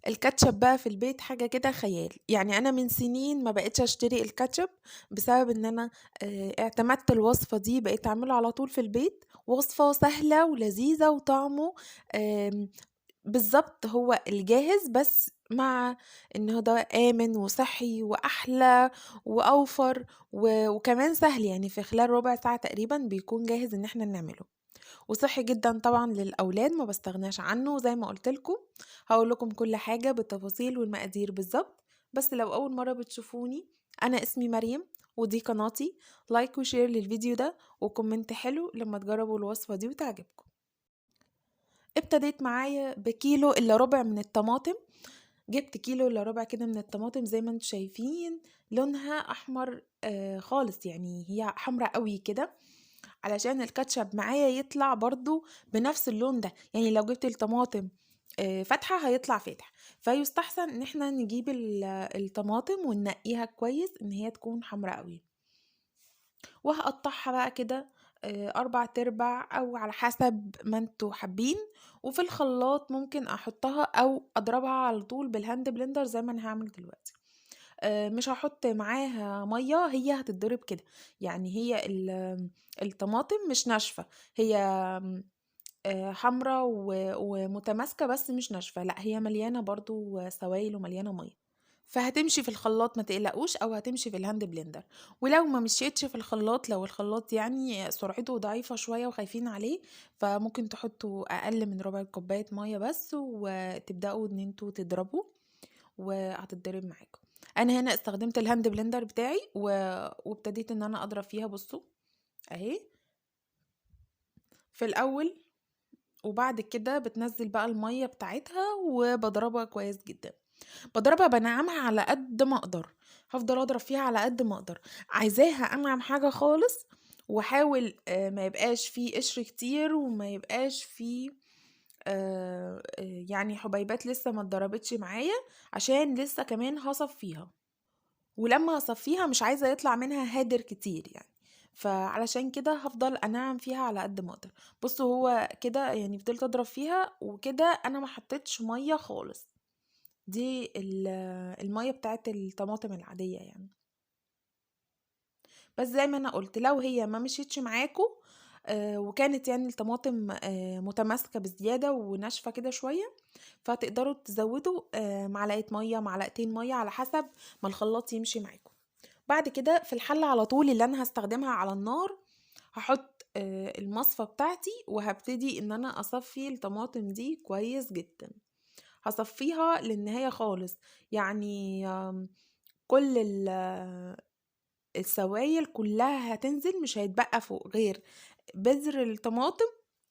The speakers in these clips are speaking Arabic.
الكاتشب بقى في البيت حاجة كده خيال، يعني أنا من سنين ما بقيتش أشتري الكاتشب بسبب إن أنا اعتمدت الوصفة دي، بقيت أعمله على طول في البيت، وصفة سهلة ولذيذة وطعمه آمم بالضبط هو الجاهز، بس مع إن هو ده آمن وصحّي وأحلى وأوفر وكمان سهل، يعني في خلال ربع ساعة تقريبًا بيكون جاهز إن إحنا نعمله. وصحّي جدًا طبعًا للأولاد ما باستغناش عنه، وزي ما قُلت لكم هاقول لكم كل حاجة بالتفاصيل والمقادير بالضبط، بس لو أول مرّة بتشوفوني أنا اسمي مريم ودي قناتي، لايك وشير للفيديو ده وكومنت حلو لمّا تجربوا الوصفة دي وتعجبكم. ابتديت معايا بكيلو إلا ربع من الطماطم، جبت كيلو إلا ربع كده من الطماطم زي ما أنتم شايفين لونها أحمر خالص، يعني هي حمرا أوي كده. علشان الكاتشب معايا يطلع برضه بنفس اللون ده، يعني لو جبت الطماطم فاتحة هيطلع فاتح، فيُستحسن إن إحنا نجيب الطماطم وننقيها كويس إن هي تكون حمرا أوي، وهاقطّعها بقى كده 4/4 أو على حسب ما أنتم حابين، وفي الخلاط ممكن أحطها أو أضربها على طول بالهاند بلندر زي ما أنا هاعمل دلوقتي. مش هاحط معاها مَيّة، هي هتتضرب كده، يعني هي الطماطم مش ناشفة، هي حمرا ومتماسكة بس مش ناشفة، لأ هي مليانة برضه سوايل ومليانة مَيّة، فهتمشي في الخلاط ما تقلقوش أو هتمشي في الهاند بلندر، ولو ما مشيتش في الخلاط لو الخلاط يعني سرعته ضعيفة شوية وخايفين عليه، فممكن تحطوا أقل من ربع كوباية مَيّة بس وتبدأوا إن أنتم تضربوا وهتتضرب معاكم. أنا هنا استخدمت الهاند بلندر بتاعي وابتديت إن أنا أضرب فيها بُصّوا أهي في الأول، وبعد كده بتنزّل بقى المَيّة بتاعتها وباضربها كويس جدًا. باضربها بانعّمها على قد ما أقدر، هافضل أضرب فيها على قد ما أقدر، عايزاها أنعم حاجة خالص واحاول ما يبقاش في قشر كتير وما يبقاش في يعني حبيبات لسه ما اتضربتش معايا، عشان لسه كمان هاصفّيها. ولمّا أصفّيها مش عايزة يطلع منها هادر كتير يعني، فعلشان كده هافضل أنعّم فيها على قد ما أقدر. بُصّوا هو كده يعني فضلت أضرب فيها وكده أنا ما حطيتش مَيّة خالص، دي المَيّة بتاعة الطماطم العادية يعني. بس زي ما أنا قُلت لو هي ما مشيتش معاكم وكانت يعني الطماطم متماسكة بزيادة وناشفة كده شوية، فتقدروا تزوّدوا معلقة مَيّة، معلقتين مَيّة على حسب ما الخلاط يمشي معاكم. بعد كده في الحلة على طول اللي أنا هاستخدمها على النار، هاحط المصفى بتاعتي وهابتدي إن أنا أصفّي الطماطم دي كويس جدًا، هاصفّيها للنهاية خالص، يعني كل السوايل كلّها هتنزل مش هيتبقى فوق غير بذر الطماطم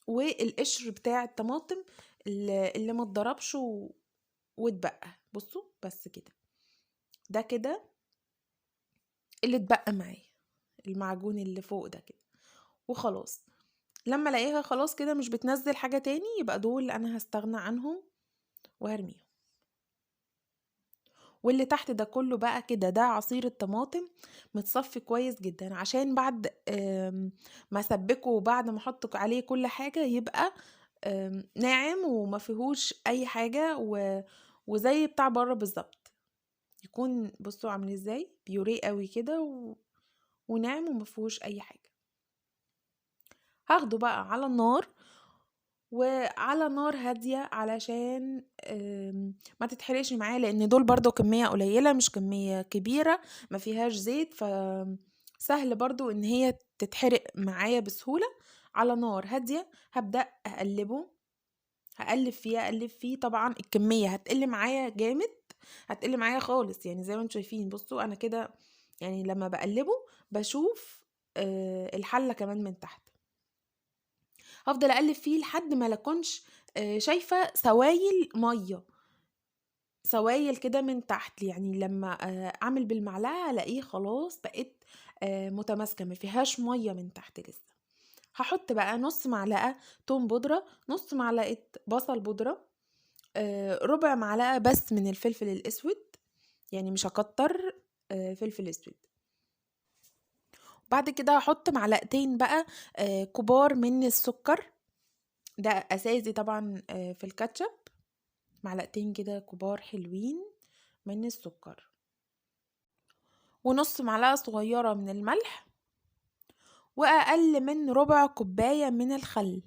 والقشر بتاع الطماطم اللي ما اتضربش واتبقى، بُصّوا بس كده، ده كده اللي اتبقى معايا، المعجون اللي فوق ده كده، وخلاص. لمّا ألاقيها خلاص كده مش بتنزّل حاجة تاني، يبقى دول أنا هاستغنى عنهم وهارميهم. واللي تحت ده كله بقى كده ده عصير الطماطم متصفّي كويس جدًا، عشان بعد ما أسبّكه وبعد ما أحط عليه كل حاجة يبقى ناعم وما فيهوش أي حاجة وزي بتاع برّه بالضبط، يكون بُصّوا عامل إزاي، بيوريه أوي كده وناعم وما فيهوش أي حاجة. هاخده بقى على النار وعلى نار هادية علشان ما تتحرقش معايا لأن دول برضه كمية قليلة مش كمية كبيرة ما فيهاش زيت سهل برضه إن هي تتحرق معايا بسهولة. على نار هادية هابدأ أقلب فيه طبعًا الكمية هتقل معايا جامد، هتقل معايا خالص يعني زي ما أنتم شايفين بُصّوا أنا كده يعني لمّا باقلبه باشوف الحلة كمان من تحت. هافضل أقلِّب فيه لحد ما لا أكونش شايفة سوايل مَيّة، سوايل كده من تحت، يعني لمّا أعمل بالمعلقة ألاقيه خلاص بقِت متماسكة ما فيهاش مَيّة من تحت لسه. هاحُط بقى نُص معلقة توم بودرة، نُص معلقة بصل بودرة، رُبع معلقة بس من الفلفل الأسود، يعني مش هاكتّر فلفل أسود. بعد كده هاحُط معلقتين بقى كبار من السُكّر، ده أساسي طبعًا في الكاتشب. معلقتين كده كبار حلوين من السكر، ونص معلقة صغيرة من الملح، وأقل من ربع كوباية من الخل،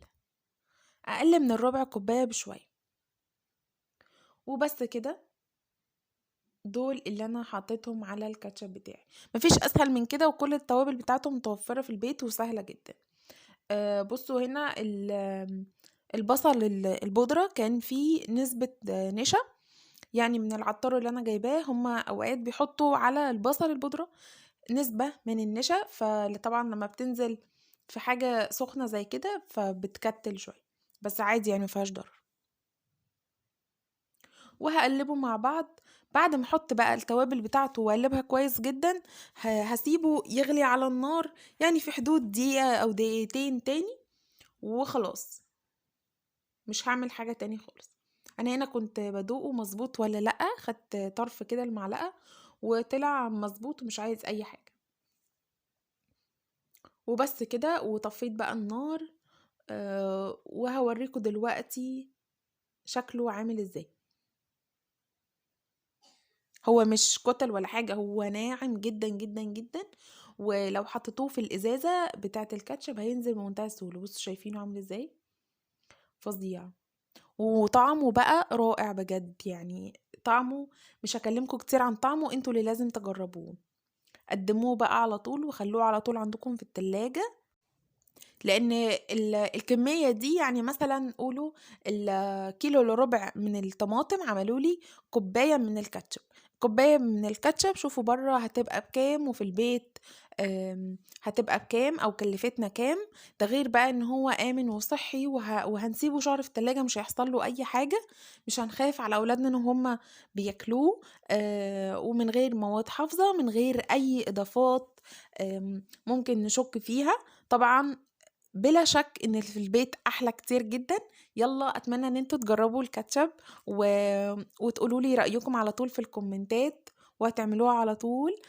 أقل من الربع كوباية بشوية. وبس كده، دول اللي انا حطيتهم على الكاتشب بتاعي. مفيش اسهل من كده، وكل التوابل بتاعته متوفرة في البيت وسهلة جدا. بصوا هنا البصل البودرة كان فيه نسبة نشا، يعني من العطار اللي انا جايباه هما اوقات بيحطوا على البصل البودرة نسبة من النشا، فطبعا لما بتنزل في حاجة سخنة زي كده فبتكتل شوية، بس عادي يعني مفيهاش ضرر. وهقلبه مع بعض. بعد ما احط بقى التوابل بتاعته واقلبها كويس جدا، هسيبه يغلي على النار، يعني في حدود دقيقة او دقيقتين تاني، وخلاص مش هعمل حاجة تاني خالص. انا هنا كنت بدوقه مظبوط ولا لأ، خدت طرف كده المعلقة وطلع مظبوط ومش عايز اي حاجة. وبس كده، وطفيت بقى النار. وهوريكم دلوقتي شكله عامل ازاي. هو مش كتل ولا حاجة، هو ناعم جدا جدا جدا، ولو حطيتوه في الازازة بتاعة الكاتشب هينزل بمنتهى السهولة. بصوا شايفينه عامل ازاي، فظيع. وطعمه بقى رائع بجد، يعني طعمه مش هكلمكم كتير عن طعمه، انتوا اللي لازم تجربوه. قدموه بقى على طول وخلوه على طول عندكم في التلاجة، لان الكميه دي، يعني مثلا قولوا الكيلو الا ربع من الطماطم عملوا لي كوبايه من الكاتشب. كوبايه من الكاتشب شوفوا بره هتبقى بكام، وفي البيت هتبقى بكام او كلفتنا كام. ده غير بقى ان هو امن وصحي، وهنسيبه شهر في التلاجة مش هيحصل له اي حاجه، مش هنخاف على اولادنا ان هم بياكلوه. ومن غير مواد حافظه، من غير اي اضافات ممكن نشك فيها. طبعا بلا شك ان اللي في البيت احلى كتير جدا. يلا اتمنى ان انتوا تجربوا الكاتشب و... وتقولوا لي رايكم على طول في الكومنتات، وهتعملوها على طول.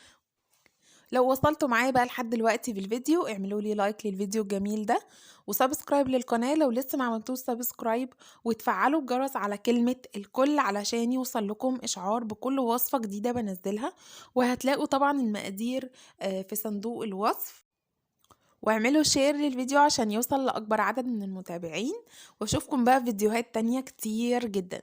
لو وصلتوا معايا بقى لحد دلوقتي في الفيديو، اعملوا لي لايك للفيديو الجميل ده، وسبسكرايب للقناه لو لسه ما عملتوش سبسكرايب، وتفعلوا الجرس على كلمه الكل علشان يوصل لكم اشعار بكل وصفه جديده بنزلها. وهتلاقوا طبعا المقادير في صندوق الوصف. واعملوا شير للفيديو عشان يوصل لأكبر عدد من المتابعين، واشوفكم بقى في فيديوهات تانية كتير جدا.